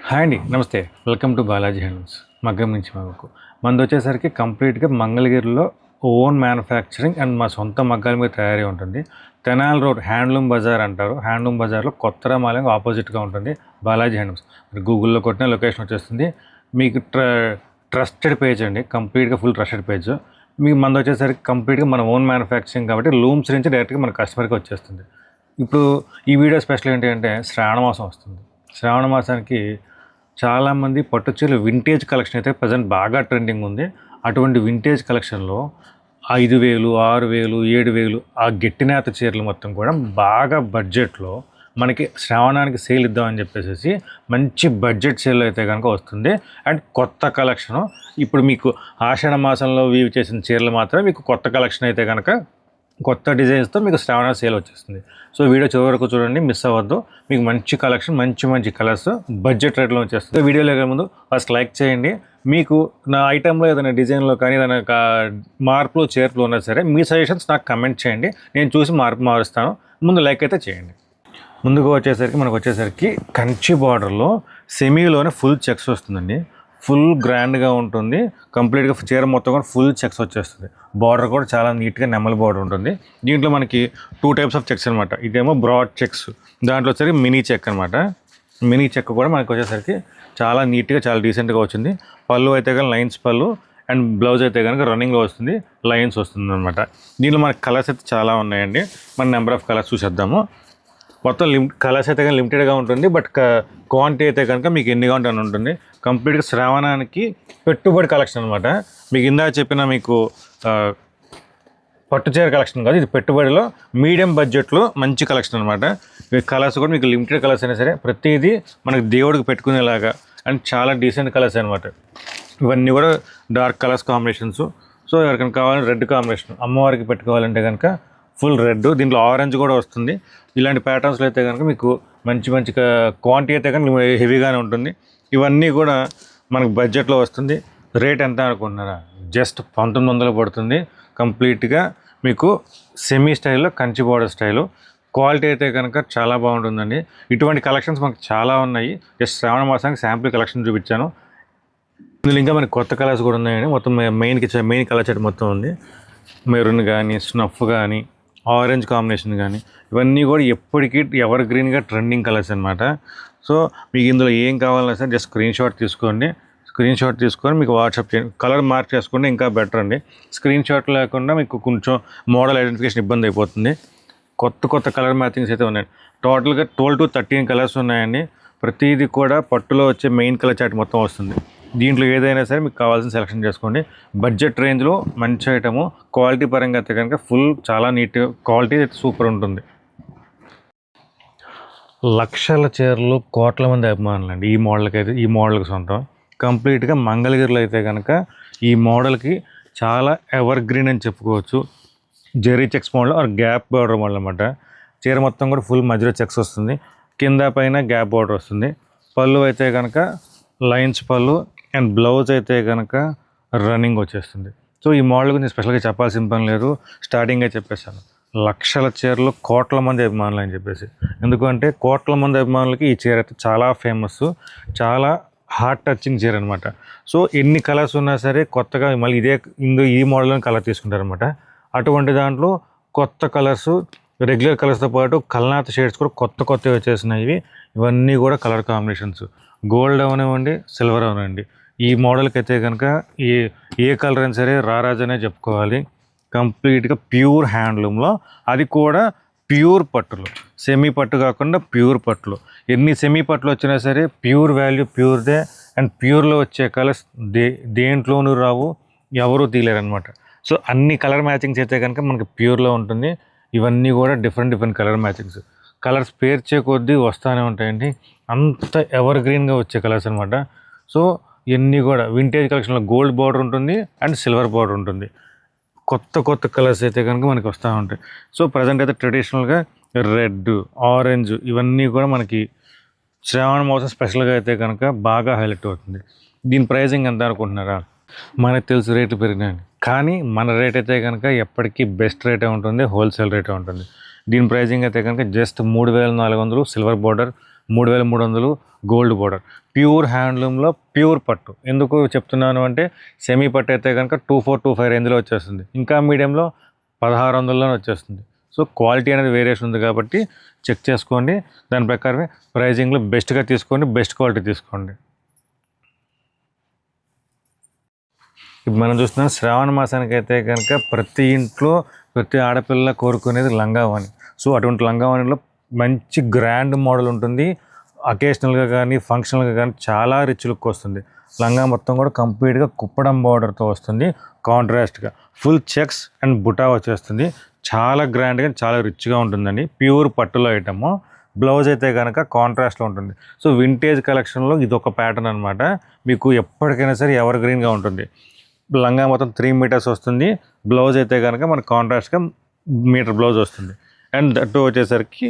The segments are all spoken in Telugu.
హాయ్ అండి, నమస్తే. Welcome to Balaji handlooms. మగ్గం నుంచి మగకు మనది వచ్చేసరికి కంప్లీట్గా మంగళగిరిలో ఓన్ మ్యానుఫ్యాక్చరింగ్ అండ్ మా సొంత మగ్గాల మీద తయారీ ఉంటుంది. తెనాలి రోడ్ హ్యాండ్లూమ్ బజార్ అంటారు. హ్యాండ్లూమ్ బజార్లో కొత్త రామాలయం ఆపోజిట్గా ఉంటుంది బాలాజీ హ్యాండ్లూమ్స్. మీరు గూగుల్లో కొట్టిన లొకేషన్ వచ్చేస్తుంది. మీకు ట్రస్టెడ్ పేజ్ అండి, కంప్లీట్గా ఫుల్ ట్రస్టెడ్ పేజ్. మీకు మనది వచ్చేసరికి కంప్లీట్గా మన ఓన్ మ్యానుఫ్యాక్చరింగ్ కాబట్టి లూమ్స్ నుంచి డైరెక్ట్గా మన కస్టమర్కి వచ్చేస్తుంది. ఇప్పుడు ఈ వీడియో స్పెషల్ ఏంటి అంటే శ్రావణ మాసం వస్తుంది. శ్రావణ మాసానికి చాలామంది పట్టు చీరలు వింటేజ్ కలెక్షన్ అయితే ప్రజెంట్ బాగా ట్రెండింగ్ ఉంది. అటువంటి వింటేజ్ కలెక్షన్లో 5,000, 6,000, 7,000 ఆ గట్టినేత చీరలు మొత్తం కూడా బాగా బడ్జెట్లో మనకి శ్రావణానికి సేల్ ఇద్దామని చెప్పేసి మంచి బడ్జెట్ సేల్ అయితే కనుక వస్తుంది. అండ్ కొత్త కలెక్షను ఇప్పుడు మీకు ఆషాఢ మాసంలో వీవ్ చేసిన చీరలు మాత్రమే మీకు కొత్త కలెక్షన్ అయితే కనుక కొత్త డిజైన్స్తో మీకు శ్రావణ సేల్ వచ్చేస్తుంది. సో వీడియో చివరి వరకు చూడండి, మిస్ అవ్వద్దు. మీకు మంచి కలెక్షన్, మంచి కలర్స్ బడ్జెట్ రేట్లో వచ్చేస్తుంది. వీడియోలో వెళ్ళే ముందు ఫస్ట్ లైక్ చేయండి. మీకు నా ఐటెంలో ఏదైనా డిజైన్లో కానీ ఏదైనా మార్పులు చేర్పులు ఉన్నా సరే మీ సజెషన్స్ నాకు కమెంట్ చేయండి, నేను చూసి మారుస్తాను. ముందు లైక్ అయితే చేయండి. ముందుకు మనకు వచ్చేసరికి కంచి బార్డర్లో సెమీలోనే ఫుల్ చెక్స్ వస్తుందండి. ఫుల్ గ్రాండ్గా ఉంటుంది. కంప్లీట్గా చీర మొత్తం కూడా ఫుల్ చెక్స్ వచ్చేస్తుంది. బార్డర్ కూడా చాలా నీట్గా నెమలి బార్డర్ ఉంటుంది. దీంట్లో మనకి 2 టైప్స్ ఆఫ్ చెక్స్ అనమాట. ఇదేమో బ్రాడ్ చెక్స్, దాంట్లో వచ్చేసరికి మినీ చెక్ అనమాట. మినీ చెక్ కూడా మనకు వచ్చేసరికి చాలా నీట్గా చాలా డీసెంట్గా వచ్చింది. పళ్ళు అయితే కనుక లైన్స్ పళ్ళు అండ్ బ్లౌజ్ అయితే కనుక రన్నింగ్లో వస్తుంది, లైన్స్ వస్తుంది అనమాట. దీంట్లో మనకి కలర్స్ అయితే చాలా ఉన్నాయండి. మన నెంబర్ ఆఫ్ కలర్స్ చూసేద్దాము. మొత్తం కలర్స్ అయితే కనుక లిమిటెడ్గా ఉంటుంది, బట్ క్వాంటిటీ అయితే కనుక మీకు ఎన్ని కావాలంటే అని ఉంటుంది. కంప్లీట్గా శ్రావణానికి పెట్టుబడి కలెక్షన్ అనమాట. మీకు ఇందాక చెప్పిన మీకు పట్టు చీర కలెక్షన్ కాదు, ఇది పెట్టుబడిలో మీడియం బడ్జెట్లో మంచి కలెక్షన్ అనమాట. కలర్స్ కూడా మీకు లిమిటెడ్ కలర్స్ అయినా సరే ప్రతిదీ మనకి దేవుడికి పెట్టుకునేలాగా అండ్ చాలా డీసెంట్ కలర్స్ అనమాట. ఇవన్నీ కూడా డార్క్ కలర్స్ కాంబినేషన్స్. సో ఎవరికైనా కావాలంటే రెడ్ కాంబినేషన్ అమ్మవారికి పెట్టుకోవాలంటే కనుక ఫుల్ రెడ్, దీంట్లో ఆరెంజ్ కూడా వస్తుంది. ఇలాంటి ప్యాటర్న్స్లో అయితే కనుక మీకు మంచి క్వాంటిటీ అయితే కనుక హెవీగానే ఉంటుంది. ఇవన్నీ కూడా మనకు బడ్జెట్లో వస్తుంది. రేట్ ఎంత అనుకుంటున్నారా? జస్ట్ 1,900 పడుతుంది. కంప్లీట్గా మీకు సెమీ స్టైల్లో కంచి బోర్డర్ స్టైలు. క్వాలిటీ అయితే కనుక చాలా బాగుంటుందండి. ఇటువంటి కలెక్షన్స్ మనకు చాలా ఉన్నాయి. జస్ట్ శ్రావణ మాసానికి శాంపుల్ కలెక్షన్ చూపించాను. ఇందులో ఇంకా మనకి కొత్త కలర్స్ కూడా ఉన్నాయండి. మొత్తం మెయిన్ కలర్ సెట్ మొత్తం ఉంది. మెరూన్ కానీ, స్నఫ్ కానీ, ఆరెంజ్ కాంబినేషన్ కానీ, ఇవన్నీ కూడా ఎప్పటికీ ఎవర్ గ్రీన్గా ట్రెండింగ్ కలర్స్ అనమాట. సో మీకు ఇందులో ఏం కావాలన్నా సరే జస్ట్ స్క్రీన్ షాట్ తీసుకొని మీకు వాట్సాప్ చేయండి. కలర్ మార్క్ చేసుకుంటే ఇంకా బెటర్ అండి. స్క్రీన్ షాట్ లేకుండా మీకు కొంచెం మోడల్ ఐడెంటిఫికేషన్ ఇబ్బంది అయిపోతుంది. కొత్త కలర్ మ్యాచింగ్స్ అయితే ఉన్నాయి. టోటల్గా 12 to 13 కలర్స్ ఉన్నాయండి. ప్రతిదీ కూడా పట్టులో వచ్చే మెయిన్ కలర్ చార్ట్ మొత్తం వస్తుంది. దీంట్లో ఏదైనా సరే మీకు కావాల్సిన సెలెక్షన్ చేసుకోండి. బడ్జెట్ రేంజ్లో మంచి ఐటము. క్వాలిటీ పరంగా అయితే కనుక ఫుల్ చాలా నీట్గా క్వాలిటీ అయితే సూపర్ ఉంటుంది. లక్షల చీరలు, కోట్ల మంది అభిమానులు అండి ఈ మోడల్కి సొంతం. కంప్లీట్గా మంగళగిరిలో అయితే కనుక ఈ మోడల్కి చాలా ఎవర్ గ్రీన్ అని చెప్పుకోవచ్చు. Zari checks model or gap border model అనమాట. చీర మొత్తం కూడా ఫుల్ మధ్యలో చెక్స్ వస్తుంది, కింద పైన గ్యాప్ బార్డర్ వస్తుంది. పళ్ళు అయితే కనుక లైన్స్ పళ్ళు అండ్ బ్లౌజ్ అయితే కనుక రన్నింగ్ వచ్చేస్తుంది. సో ఈ మోడల్ గురించి స్పెషల్గా చెప్పాల్సిన పని లేదు, స్టార్టింగ్గా చెప్పేశాను. లక్షల చీరలు, కోట్ల మంది అభిమానులు అని చెప్పేసి. ఎందుకంటే కోట్ల మంది అభిమానులకి ఈ చీర అయితే చాలా ఫేమస్, చాలా హార్ట్ టచింగ్ చీర అనమాట. సో ఎన్ని కలర్స్ ఉన్నా సరే కొత్తగా మళ్ళీ ఈ మోడల్ని కలర్ తీసుకుంటారనమాట. అటువంటి దాంట్లో కొత్త కలర్స్, రెగ్యులర్ కలర్స్తో పాటు కల్నాథ్ షేడ్స్ కూడా కొత్తవి వచ్చేసినాయి. ఇవన్నీ కూడా కలర్ కాంబినేషన్స్. గోల్డ్ అవనివ్వండి, సిల్వర్ అవనివ్వండి, ఈ మోడల్కి అయితే కనుక ఏ కలర్ అయినా సరే రారాజనే చెప్పుకోవాలి. కంప్లీట్గా ప్యూర్ హ్యాండ్లూమ్లో, అది కూడా ప్యూర్ పట్టులో, సెమీ పట్టు కాకుండా ప్యూర్ పట్టులో. ఎన్ని సెమీ పట్టులు వచ్చినా సరే ప్యూర్ వాల్యూ ప్యూర్దే. అండ్ ప్యూర్లో వచ్చే కలర్స్ దేంట్లోనూ రావు, ఎవరూ తీయలేరనమాట. సో అన్ని కలర్ మ్యాచింగ్స్ అయితే కనుక మనకి ప్యూర్లో ఉంటుంది. ఇవన్నీ కూడా డిఫరెంట్ కలర్ మ్యాచింగ్స్. కలర్స్ పేర్చే కొద్దీ వస్తూనే ఉంటాయండి. అంత ఎవర్ గ్రీన్గా వచ్చే కలర్స్ అనమాట. సో ఇవన్నీ కూడా వింటేజ్ కలెక్షన్లో గోల్డ్ బార్డర్ ఉంటుంది అండ్ సిల్వర్ బార్డర్ ఉంటుంది. కొత్త కలర్స్ అయితే కనుక మనకి వస్తూ ఉంటాయి. సో ప్రజెంట్ అయితే ట్రెడిషనల్గా రెడ్, ఆరెంజ్ ఇవన్నీ కూడా మనకి శ్రావణ మాసం స్పెషల్గా అయితే కనుక బాగా హైలైట్ అవుతుంది. దీని ప్రైజింగ్ ఎంత అనుకుంటున్నారా? మనకు తెలుసు రేట్లు పెరిగినాయండి, కానీ మన రేట్ అయితే కనుక ఎప్పటికీ బెస్ట్ రేటే ఉంటుంది, హోల్సేల్ రేటే ఉంటుంది. దీని ప్రైజింగ్ అయితే కనుక just 3,400 silver border, 3,300 gold border. Pure హ్యాండ్లూమ్లో ప్యూర్ పట్టు. ఎందుకు చెప్తున్నాను అంటే సెమీ పట్టు అయితే కనుక 2425 రేంజ్లో వచ్చేస్తుంది, ఇంకా మీడియంలో 1600లోనే వచ్చేస్తుంది. సో క్వాలిటీ అనేది వేరియేషన్ ఉంది కాబట్టి చెక్ చేసుకోండి, దాని ప్రకారమే ప్రైజింగ్లో బెస్ట్గా తీసుకోండి, బెస్ట్ క్వాలిటీ తీసుకోండి. ఇప్పుడు మనం చూస్తున్నాం శ్రావణ మాసానికి అయితే కనుక ప్రతి ఇంట్లో ప్రతి ఆడపిల్ల కోరుకునేది లంగావాణి. సో అటువంటి లంగావాణిలో మంచి గ్రాండ్ మోడల్ ఉంటుంది, అకేషనల్గా కానీ ఫంక్షనల్గా కానీ చాలా రిచ్ లుక్ వస్తుంది. లంగా మొత్తం కూడా కంప్లీట్గా కుప్పడం బార్డర్తో వస్తుంది, కాంట్రాస్ట్గా ఫుల్ చెక్స్ అండ్ బుటా వచ్చేస్తుంది. చాలా గ్రాండ్గా చాలా రిచ్గా ఉంటుందండి, ప్యూర్ పట్టులో ఐటము. బ్లౌజ్ అయితే కనుక కాంట్రాస్ట్లో ఉంటుంది. సో వింటేజ్ కలెక్షన్లో ఇది ఒక ప్యాటర్న్ అనమాట, మీకు ఎప్పటికైనా సరే ఎవర్ గ్రీన్గా ఉంటుంది. లంగా మొత్తం 3 మీటర్స్ వస్తుంది, బ్లౌజ్ అయితే కనుక మనకు కాంట్రాస్ట్గా మీటర్ బ్లౌజ్ వస్తుంది. అండ్ దట్టు వచ్చేసరికి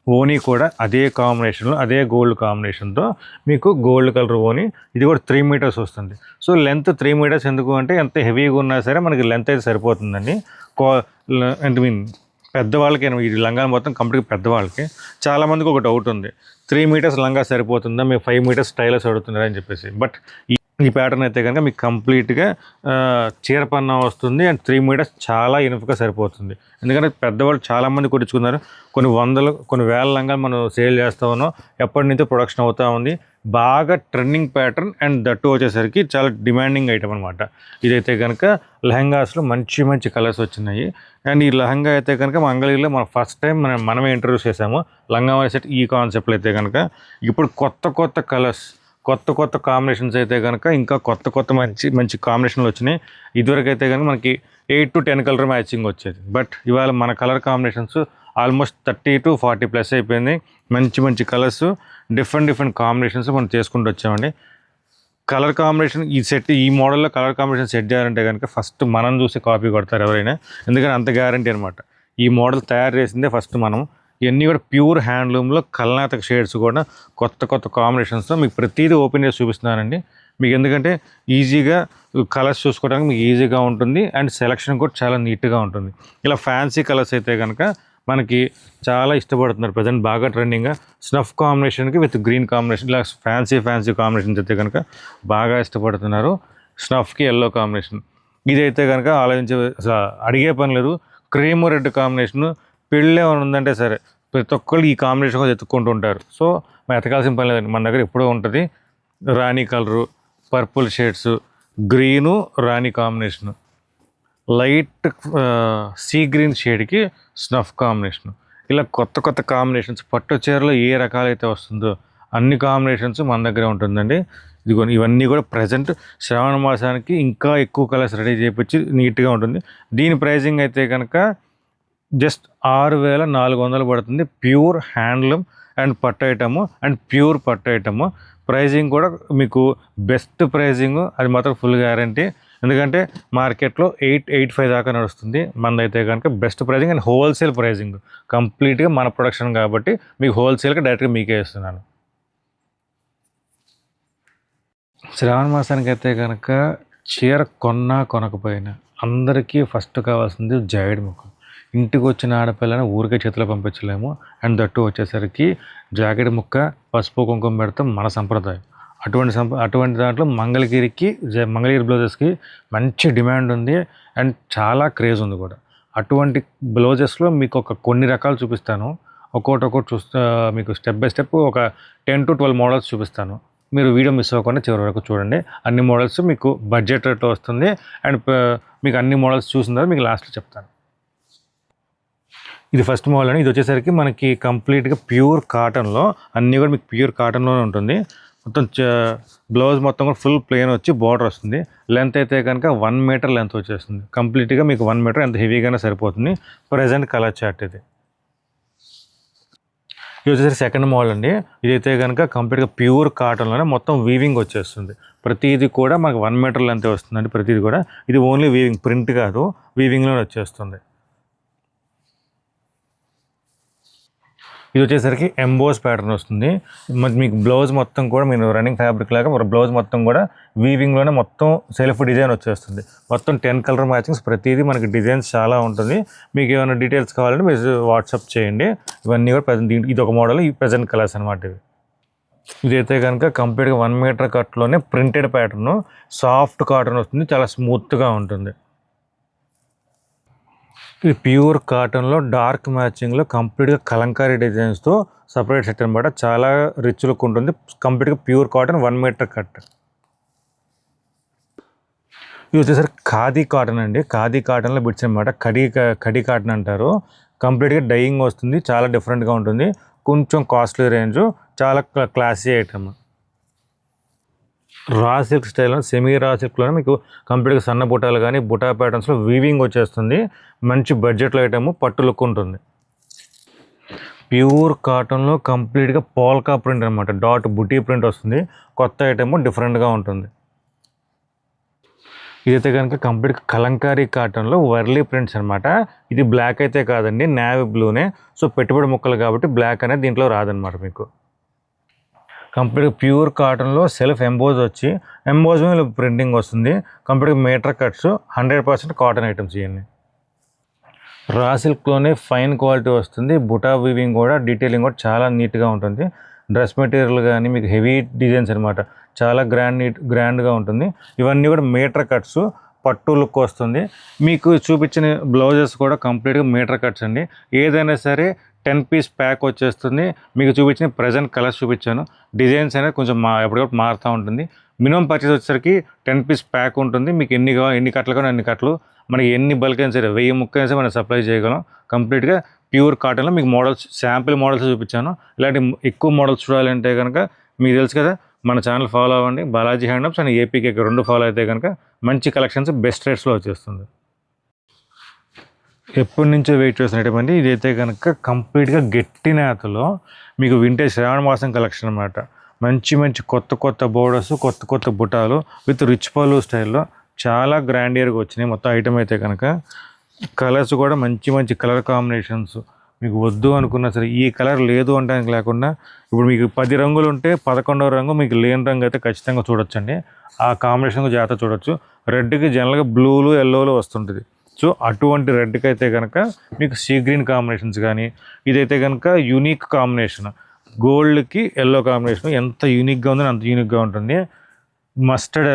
ఓనీ కూడా అదే కాంబినేషన్లో, అదే గోల్డ్ కాంబినేషన్తో మీకు గోల్డ్ కలర్ ఓనీ, ఇది కూడా 3 మీటర్స్ వస్తుంది. సో లెంత్ 3 మీటర్స్ ఎందుకు అంటే ఎంత హెవీగా ఉన్నా సరే మనకి లెంత్ అయితే సరిపోతుందండి. పెద్దవాళ్ళకి ఈ లంగా మొత్తం కంప్లీట్గా పెద్దవాళ్ళకి. చాలామందికి ఒక డౌట్ ఉంది, 3 మీటర్స్ లంగా సరిపోతుందా, మీరు 5 మీటర్స్ స్టైలర్స్ అడుగుతున్నారా అని చెప్పేసి. బట్ ఈ ప్యాటర్న్ అయితే కనుక మీకు కంప్లీట్గా చీరపన్నా వస్తుంది అండ్ 3 మీటర్స్ చాలా ఇనుపుగా సరిపోతుంది. ఎందుకంటే పెద్దవాళ్ళు చాలామంది కుట్టించుకున్నారు, కొన్ని వేల లంగాలు మనం సేల్ చేస్తూ ఉన్నాం, ఎప్పటి నుంచో ప్రొడక్షన్ అవుతూ ఉంది. బాగా ట్రెండింగ్ ప్యాటర్న్ అండ్ దట్టు వచ్చేసరికి చాలా డిమాండింగ్ ఐటమ్ అనమాట. ఇదైతే కనుక లెహంగాస్లో మంచి మంచి కలర్స్ వచ్చినాయి. అండ్ ఈ లెహంగా అయితే కనుక మంగళగిరిలో మనం ఫస్ట్ టైం మనమే ఇంట్రడ్యూస్ చేసాము లంగావాణి సెట్. ఈ కాన్సెప్ట్లో అయితే కనుక ఇప్పుడు కొత్త కలర్స్, కొత్త కాంబినేషన్స్ అయితే కనుక ఇంకా కొత్త మంచి కాంబినేషన్లు వచ్చినాయి. ఇదివరకు అయితే కనుక మనకి 8 to 10 కలర్ మ్యాచింగ్ వచ్చేది, బట్ ఇవాళ మన colour combinations almost 30 to 40 plus అయిపోయింది. మంచి కలర్స్, డిఫరెంట్ కాంబినేషన్స్ మనం చేసుకుంటూ వచ్చామండి. కలర్ కాంబినేషన్ ఈ సెట్, ఈ మోడల్లో కలర్ కాంబినేషన్ సెట్ చేయాలంటే కనుక ఫస్ట్ మనం చూసి కాపీ కొడతారు ఎవరైనా, ఎందుకంటే అంత గ్యారంటీ అనమాట. ఈ మోడల్ తయారు చేసిందే ఫస్ట్ మనం. ఇవన్నీ కూడా ప్యూర్ హ్యాండ్లూమ్లో కల్నాతక షేడ్స్ కూడా కొత్త కాంబినేషన్స్తో మీకు ప్రతిదీ ఓపెన్ చేసి చూపిస్తున్నానండి మీకు. ఎందుకంటే ఈజీగా కలర్స్ చూసుకోవడానికి మీకు ఈజీగా ఉంటుంది అండ్ సెలెక్షన్ కూడా చాలా నీట్గా ఉంటుంది. ఇలా ఫ్యాన్సీ కలర్స్ అయితే కనుక మనకి చాలా ఇష్టపడుతున్నారు ప్రజెంట్, బాగా ట్రెండింగ్గా. స్నఫ్ కాంబినేషన్కి విత్ గ్రీన్ కాంబినేషన్, ఇలా ఫ్యాన్సీ కాంబినేషన్స్ అయితే కనుక బాగా ఇష్టపడుతున్నారు. స్నఫ్కి ఎల్లో కాంబినేషన్, ఇదైతే కనుక అడిగే పని లేదు. క్రీము రెడ్ కాంబినేషను, పెళ్ళి ఏమైనా ఉందంటే సరే ప్రతి ఒక్కళ్ళు ఈ కాంబినేషన్ కూడా ఎత్తుక్కుంటూ ఉంటారు. సో మనం ఎతకాల్సిన పని లేదండి, మన దగ్గర ఎప్పుడూ ఉంటుంది. రాణి కలరు, పర్పుల్ షేడ్స్, గ్రీను రాణి కాంబినేషను, లైట్ సీ గ్రీన్ షేడ్కి స్నఫ్ కాంబినేషను, ఇలా కొత్త కాంబినేషన్స్. పట్టు చీరలో ఏ రకాలైతే వస్తుందో అన్ని కాంబినేషన్స్ మన దగ్గరే ఉంటుందండి. ఇవన్నీ కూడా ప్రజెంట్ శ్రావణ మాసానికి ఇంకా ఎక్కువ కలర్స్ రెడీ చేయించి నీట్గా ఉంటుంది. దీని ప్రైజింగ్ అయితే కనుక జస్ట్ 6400 పడుతుంది. ప్యూర్ హ్యాండ్లూమ్ అండ్ పట్టు ఐటము అండ్ ప్యూర్ పట్టు ఐటము. ప్రైజింగ్ కూడా మీకు బెస్ట్ ప్రైజింగ్, అది మాత్రం ఫుల్ గ్యారంటీ. ఎందుకంటే మార్కెట్లో 885 దాకా నడుస్తుంది, మనదైతే కనుక best pricing and wholesale pricing. కంప్లీట్గా మన ప్రొడక్షన్ కాబట్టి మీకు హోల్సేల్గా డైరెక్ట్గా మీకే ఇస్తున్నాను. శ్రావణ మాసానికి అయితే కనుక చీర కొనకపోయినా అందరికీ ఫస్ట్ కావాల్సింది జాకెట్ ముక్క. ఇంటికి వచ్చిన ఆడపిల్లని ఊరికే చేతిలో పంపించలేము. అండ్ దట్టు వచ్చేసరికి జాకెట్ ముక్క, పసుపు కుంకుమ పెడతాం మన సంప్రదాయం. అటువంటి దాంట్లో మంగళగిరి బ్లౌజెస్కి మంచి డిమాండ్ ఉంది అండ్ చాలా క్రేజ్ ఉంది కూడా. అటువంటి బ్లౌజెస్లో మీకు కొన్ని రకాలు చూపిస్తాను, ఒక్కొక్కటి మీకు స్టెప్ బై స్టెప్ ఒక 10 to 12 మోడల్స్ చూపిస్తాను. మీరు వీడియో మిస్ అవ్వకుండా చివరి వరకు చూడండి. అన్ని మోడల్స్ మీకు బడ్జెట్ రేట్లో వస్తుంది అండ్ మీకు అన్ని మోడల్స్ చూసిన తర్వాత మీకు లాస్ట్లో చెప్తాను. ఇది ఫస్ట్ మోడల్ అండి. ఇది వచ్చేసరికి మనకి కంప్లీట్గా ప్యూర్ కాటన్లో, అన్నీ కూడా మీకు ప్యూర్ కాటన్లోనే ఉంటుంది. మొత్తం బ్లౌజ్ మొత్తం కూడా ఫుల్ ప్లెయిన్ వచ్చి బార్డర్ వస్తుంది. లెంత్ అయితే కనుక 1 మీటర్ లెంత్ వచ్చేస్తుంది. కంప్లీట్గా మీకు 1 మీటర్ ఎంత హెవీగానే సరిపోతుంది. ప్రజెంట్ కలర్ చార్ట్ ఇది. ఇది వచ్చేసరికి సెకండ్ మోడల్ అండి. ఇదైతే కనుక కంప్లీట్గా ప్యూర్ కాటన్లోనే మొత్తం వీవింగ్ వచ్చేస్తుంది. ప్రతిదీ కూడా మనకు 1 మీటర్ లెంత్ వస్తుందండి. ప్రతిదీ కూడా ఇది ఓన్లీ వీవింగ్, ప్రింట్ కాదు, వీవింగ్లోనే వచ్చేస్తుంది. ఇది వచ్చేసరికి ఎంబోస్ ప్యాటర్న్ వస్తుంది. మీకు బ్లౌజ్ మొత్తం కూడా మీరు రన్నింగ్ ఫ్యాబ్రిక్ లాగా బ్లౌజ్ మొత్తం కూడా వీవింగ్లోనే మొత్తం సెల్ఫ్ డిజైన్ వచ్చేస్తుంది. మొత్తం 10 కలర్ మ్యాచింగ్స్, ప్రతిదీ మనకి డిజైన్స్ చాలా ఉంటుంది. మీకు ఏమైనా డీటెయిల్స్ కావాలంటే మీరు వాట్సాప్ చేయండి. ఇవన్నీ కూడా ప్రజెంట్, ఇది ఒక మోడల్, ఈ ప్రజెంట్ కలర్స్ అనమాట. ఇవి ఇదైతే కనుక కంప్లీట్గా 1 మీటర్ కట్లోనే ప్రింటెడ్ ప్యాటర్న్, సాఫ్ట్ కాటన్ వస్తుంది, చాలా స్మూత్గా ఉంటుంది. ఇది ప్యూర్ కాటన్లో డార్క్ మ్యాచింగ్లో కంప్లీట్గా కలంకారీ డిజైన్స్తో సపరేట్ సెట్ అనమాట. చాలా రిచ్ లుక్ ఉంటుంది. కంప్లీట్గా ప్యూర్ కాటన్ 1 మీటర్ కట్. ఇది వచ్చేసరికి ఖాదీ కాటన్ అండి. ఖాదీ కాటన్లో బిట్స్ అనమాట. కడీ కాటన్ అంటారు. కంప్లీట్గా డైయింగ్ వస్తుంది, చాలా డిఫరెంట్గా ఉంటుంది. కొంచెం కాస్ట్లీ రేంజ్, చాలా క్లాసీ ఐటమ్. రా సిల్క్ స్టైల్లో, సెమీ రా సిల్క్లోనే మీకు కంప్లీట్గా సన్న బుటాలు కానీ బుటా ప్యాటర్న్స్లో వీవింగ్ వచ్చేస్తుంది. మంచి బడ్జెట్లో ఐటమ్, పట్టు లుక్ ఉంటుంది. ప్యూర్ కాటన్లో కంప్లీట్గా పోల్కా ప్రింట్ అనమాట. డాట్ బుటీ ప్రింట్ వస్తుంది. కొత్త ఐటమ్, డిఫరెంట్గా ఉంటుంది. ఇదైతే కనుక కంప్లీట్గా కలంకారీ కాటన్లో వర్లీ ప్రింట్స్ అనమాట. ఇది బ్లాక్ అయితే కాదండి, నేవీ బ్లూనే. సో పెట్టుబడి ముక్కలు కాబట్టి బ్లాక్ అనేది దీంట్లో రాదనమాట మీకు. కంప్లీట్గా ప్యూర్ కాటన్లో సెల్ఫ్ ఎంబోజ్ వచ్చి ఎంబోజ్ మీద ప్రింటింగ్ వస్తుంది. కంప్లీట్గా మీటర్ కట్స్, 100% కాటన్ ఐటమ్స్ ఇవన్నీ. రా సిల్క్లోనే ఫైన్ క్వాలిటీ వస్తుంది. బుటా వీవింగ్ కూడా, డీటెయిలింగ్ కూడా చాలా నీట్గా ఉంటుంది. డ్రెస్ మెటీరియల్ కానీ మీకు హెవీ డిజైన్స్ అనమాట, చాలా గ్రాండ్గా ఉంటుంది. ఇవన్నీ కూడా మీటర్ కట్స్, పట్టు లుక్ వస్తుంది. మీకు చూపించిన బ్లౌజెస్ కూడా కంప్లీట్గా మీటర్ కట్స్ అండి. ఏదైనా సరే 10 పీస్ ప్యాక్ వచ్చేస్తుంది. మీకు చూపించిన ప్రజెంట్ కలర్స్ చూపించాను. డిజైన్స్ అనేది కొంచెం ఎప్పటికప్పుడు మారుతూ ఉంటుంది. మినిమం పర్చేస్ వచ్చేసరికి 10 పీస్ ప్యాక్ ఉంటుంది. మీకు ఎన్ని కట్టలు కానీ అన్ని కట్టలు, మనకి ఎన్ని బల్క్ అయినా సరే 1000 ముక్క అయినా సరే మనం సప్లై చేయగలం. కంప్లీట్గా ప్యూర్ కాటన్లో మీకు మోడల్స్, శాంపిల్ మోడల్స్ చూపించాను. ఇలాంటి ఎక్కువ మోడల్స్ చూడాలంటే కనుక మీకు తెలుసు కదా, మన ఛానల్ ఫాలో అవ్వండి. Balaji handlooms and APK 2 follow అయితే కనుక మంచి కలెక్షన్స్ బెస్ట్ రేట్స్లో వచ్చేస్తుంది. ఎప్పటి నుంచో వెయిట్ చేస్తున్నటువంటి ఇదైతే కనుక కంప్లీట్గా గట్టి నేతలో మీకు వింటేజ్ శ్రావణ మాసం కలెక్షన్ అనమాట. మంచి కొత్త బోర్డర్స్, కొత్త బుటాలు విత్ రిచ్ పళ్ళు స్టైల్లో చాలా గ్రాండియర్గా వచ్చినాయి మొత్తం ఐటమ్ అయితే కనుక. కలర్స్ కూడా మంచి కలర్ కాంబినేషన్స్. మీకు వద్దు అనుకున్నా సరే, ఈ కలర్ లేదు అనడానికి లేకుండా, ఇప్పుడు మీకు 10 రంగులు ఉంటే 11వ రంగు మీకు లేని రంగు అయితే ఖచ్చితంగా చూడొచ్చండి. ఆ కాంబినేషన్ జాగ్రత్త చూడొచ్చు. రెడ్కి జనరల్గా బ్లూలు, ఎల్లోలు వస్తుంటుంది. సో అటువంటి రెడ్కి అయితే కనుక మీకు సీ గ్రీన్ కాంబినేషన్స్ కానీ, ఇదైతే కనుక యూనిక్ కాంబినేషన్, గోల్డ్కి ఎల్లో కాంబినేషన్ ఎంత యూనిక్గా ఉందని అంత యూనిక్గా ఉంటుంది. మస్టర్డ్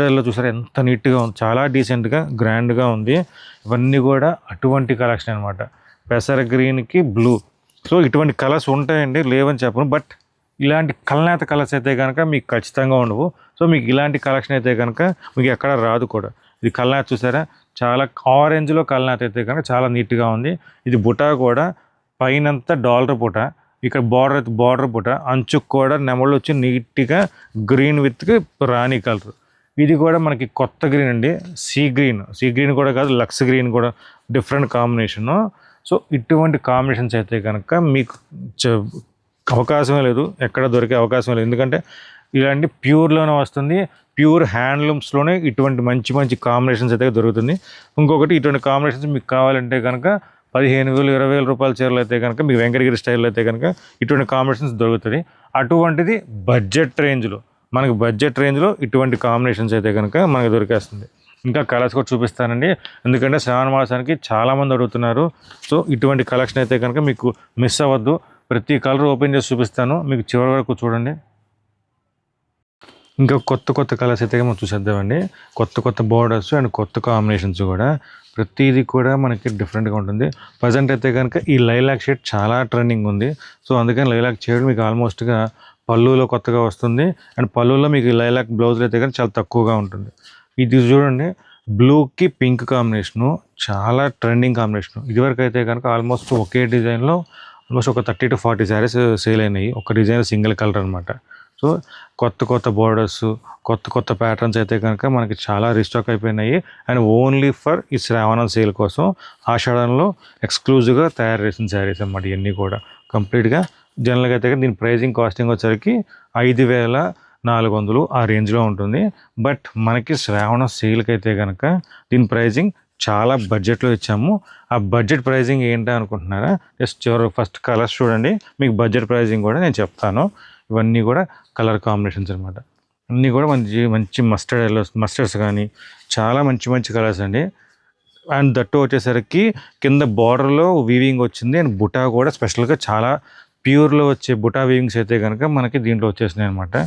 ఎల్లో చూసారా ఎంత నీట్గా ఉంది, చాలా డీసెంట్గా గ్రాండ్గా ఉంది. ఇవన్నీ కూడా అటువంటి కలెక్షన్ అనమాట. పెసర గ్రీన్కి బ్లూ. సో ఇటువంటి కలర్స్ ఉంటాయండి, లేవని చెప్పను. బట్ ఇలాంటి కలనేత కలర్స్ అయితే కనుక మీకు ఖచ్చితంగా ఉండవు. సో మీకు ఇలాంటి కలెక్షన్ అయితే కనుక మీకు ఎక్కడ రాదు కూడా. ఇది కలనేత చూసారా, చాలా ఆరెంజ్లో కలనేత అయితే కనుక చాలా నీట్గా ఉంది. ఇది బుటా కూడా పైనంతా డాలర్ బుటా, ఇక్కడ బార్డర్ బుటా, అంచుకు కూడా నెమళ్ళు వచ్చి నీట్గా గ్రీన్ విత్ రాణి కలర్. ఇది కూడా మనకి కొత్త గ్రీన్ అండి, సీ గ్రీన్ కూడా కాదు, లక్స్ గ్రీన్ కూడా డిఫరెంట్ కాంబినేషను. సో ఇటువంటి కాంబినేషన్స్ అయితే కనుక మీకు అవకాశమే లేదు, ఎక్కడ దొరికే అవకాశం లేదు. ఎందుకంటే ఇలాంటి ప్యూర్లోనే వస్తుంది. ప్యూర్ హ్యాండ్లూమ్స్లోనే ఇటువంటి మంచి కాంబినేషన్స్ అయితే దొరుకుతుంది. ఇంకొకటి, ఇటువంటి కాంబినేషన్స్ మీకు కావాలంటే కనుక 15,000 20,000 రూపాయల చీరలు అయితే కనుక మీకు వెంకటగిరి స్టైల్లో అయితే కనుక ఇటువంటి కాంబినేషన్స్ దొరుకుతుంది. అటువంటిది బడ్జెట్ రేంజ్లో ఇటువంటి కాంబినేషన్స్ అయితే కనుక మనకు దొరికేస్తుంది. ఇంకా కలర్స్ కూడా చూపిస్తానండి, ఎందుకంటే శ్రావణ మాసానికి చాలామంది అడుగుతున్నారు. సో ఇటువంటి కలెక్షన్ అయితే కనుక మీకు మిస్ అవ్వద్దు. ప్రతి కలర్ ఓపెన్ చేసి చూపిస్తాను, మీకు చివరి వరకు చూడండి. ఇంకా కొత్త కలర్స్ అయితే మనం చూసేద్దామండి. కొత్త బోర్డర్స్ అండ్ కొత్త కాంబినేషన్స్ కూడా, ప్రతిదీ కూడా మనకి డిఫరెంట్గా ఉంటుంది. ప్రజెంట్ అయితే కనుక ఈ లైలాక్ షేడ్ చాలా ట్రెండింగ్ ఉంది. సో అందుకని లైలాక్ షేడ్ మీకు ఆల్మోస్ట్గా పళ్ళులో కొత్తగా వస్తుంది. అండ్ పళ్ళులో మీకు లైలాక్ బ్లౌజులు అయితే కానీ చాలా తక్కువగా ఉంటుంది. ఇది చూడండి, బ్లూకి పింక్ కాంబినేషను చాలా ట్రెండింగ్ కాంబినేషను. ఇదివరకు అయితే కనుక ఆల్మోస్ట్ ఒకే డిజైన్లో ఆల్మోస్ట్ ఒక 30 to 40 శారీస్ సేల్ అయినాయి. ఒక డిజైన్ సింగిల్ కలర్ అనమాట. సో కొత్త బోర్డర్స్, కొత్త ప్యాటర్న్స్ అయితే కనుక మనకి చాలా రీస్టాక్ అయిపోయినాయి. అండ్ ఓన్లీ ఫర్ ఈ శ్రావణం సేల్ కోసం ఆషాఢంలో ఎక్స్క్లూజివ్గా తయారు చేసిన శారీస్ అన్నమాట. ఇవన్నీ కూడా కంప్లీట్గా జనరల్గా అయితే దీని ప్రైజింగ్ కాస్టింగ్ వచ్చేసరికి 5,400 ఆ రేంజ్లో ఉంటుంది. బట్ మనకి శ్రావణ సేల్కి అయితే కనుక దీని ప్రైజింగ్ చాలా బడ్జెట్లో ఇచ్చాము. ఆ బడ్జెట్ ప్రైజింగ్ ఏంటో అనుకుంటున్నారా? జస్ట్ ఫస్ట్ కలర్స్ చూడండి, మీకు బడ్జెట్ ప్రైజింగ్ కూడా నేను చెప్తాను. ఇవన్నీ కూడా కలర్ కాంబినేషన్స్ అనమాట. అన్నీ కూడా మంచి మస్టర్డ్స్ కానీ చాలా మంచి కలర్స్ అండి. అండ్ దట్టు వచ్చేసరికి కింద బార్డర్లో వీవింగ్ వచ్చింది. అండ్ బుటా కూడా స్పెషల్గా చాలా ప్యూర్లో వచ్చే బుటా వీవింగ్స్ అయితే కనుక మనకి దీంట్లో వచ్చేసినాయి అనమాట.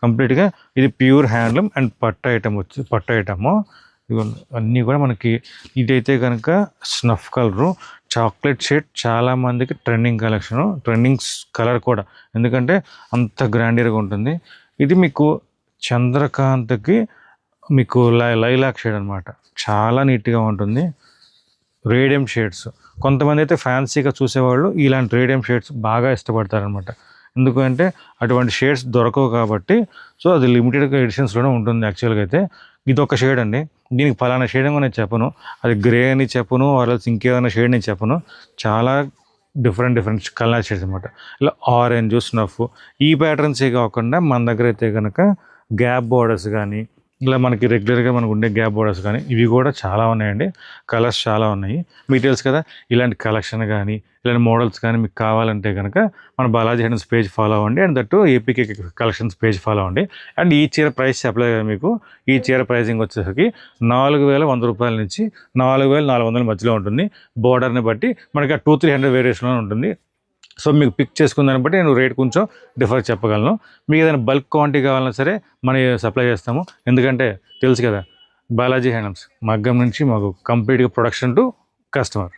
కంప్లీట్గా ఇది ప్యూర్ హ్యాండ్లూమ్ అండ్ పట్టు ఐటము అన్నీ కూడా మనకి. ఇదైతే కనుక స్నఫ్ కలరు, చాక్లెట్ షేడ్, చాలామందికి ట్రెండింగ్ కలర్ కూడా, ఎందుకంటే అంత గ్రాండియర్గా ఉంటుంది. ఇది మీకు చంద్రకాంత్కి మీకు లైలాక్ షేడ్ అనమాట, చాలా నీట్గా ఉంటుంది. రేడియం షేడ్స్, కొంతమంది అయితే ఫ్యాన్సీగా చూసేవాళ్ళు ఇలాంటి రేడియం షేడ్స్ బాగా ఇష్టపడతారనమాట. ఎందుకంటే అటువంటి షేడ్స్ దొరకవు కాబట్టి. సో అది లిమిటెడ్ ఎడిషన్స్లోనే ఉంటుంది. యాక్చువల్గా అయితే ఇది ఒక షేడ్ అండి, దీనికి ఫలానా షేడ్ ఏమో నేను చెప్పను, అది గ్రే అని చెప్పను, ఆర్ఎల్స్ ఇంకేమైనా షేడ్ నేను చెప్పను. చాలా డిఫరెంట్ కలర్ షేడ్స్ అనమాట. ఇలా ఆరెంజ్, స్నఫ్ ఈ ప్యాటర్న్సే కాకుండా మన దగ్గర అయితే కనుక గ్యాప్ బోర్డర్స్ కానీ, ఇలా మనకి రెగ్యులర్గా మనకు ఉండే గ్యాప్ బోర్డర్స్ కానీ ఇవి కూడా చాలా ఉన్నాయండి. కలర్స్ చాలా ఉన్నాయి. మీకు తెలుసు కదా, ఇలాంటి కలెక్షన్ కానీ ఇలాంటి మోడల్స్ కానీ మీకు కావాలంటే కనుక మన బాలాజీ హ్యాండ్స్ పేజ్ ఫాలో అవ్వండి. And that APK collections page follow అవ్వండి. అండ్ ఈ చీర ప్రైస్ చెప్పలేదు కదా మీకు, ఈ చీర ప్రైసింగ్ వచ్చేసరికి 4,100 రూపాయల నుంచి 4,400 మధ్యలో ఉంటుంది. బోర్డర్ని బట్టి మనకి 200-300 వేరియేషన్లో ఉంటుంది. సో మీకు పిక్ చేసుకున్న దాన్ని బట్టి నేను రేట్ కొంచెం డిఫర్ చెప్పగలను. మీకు ఏదైనా బల్క్ క్వాంటిటీ కావాలన్నా సరే మనం సప్లై చేస్తాము. ఎందుకంటే తెలుసు కదా, బాలాజీ హ్యాండ్లూమ్స్ మగ్గం నుంచి మాకు కంప్లీట్గా ప్రొడక్షన్ టు కస్టమర్.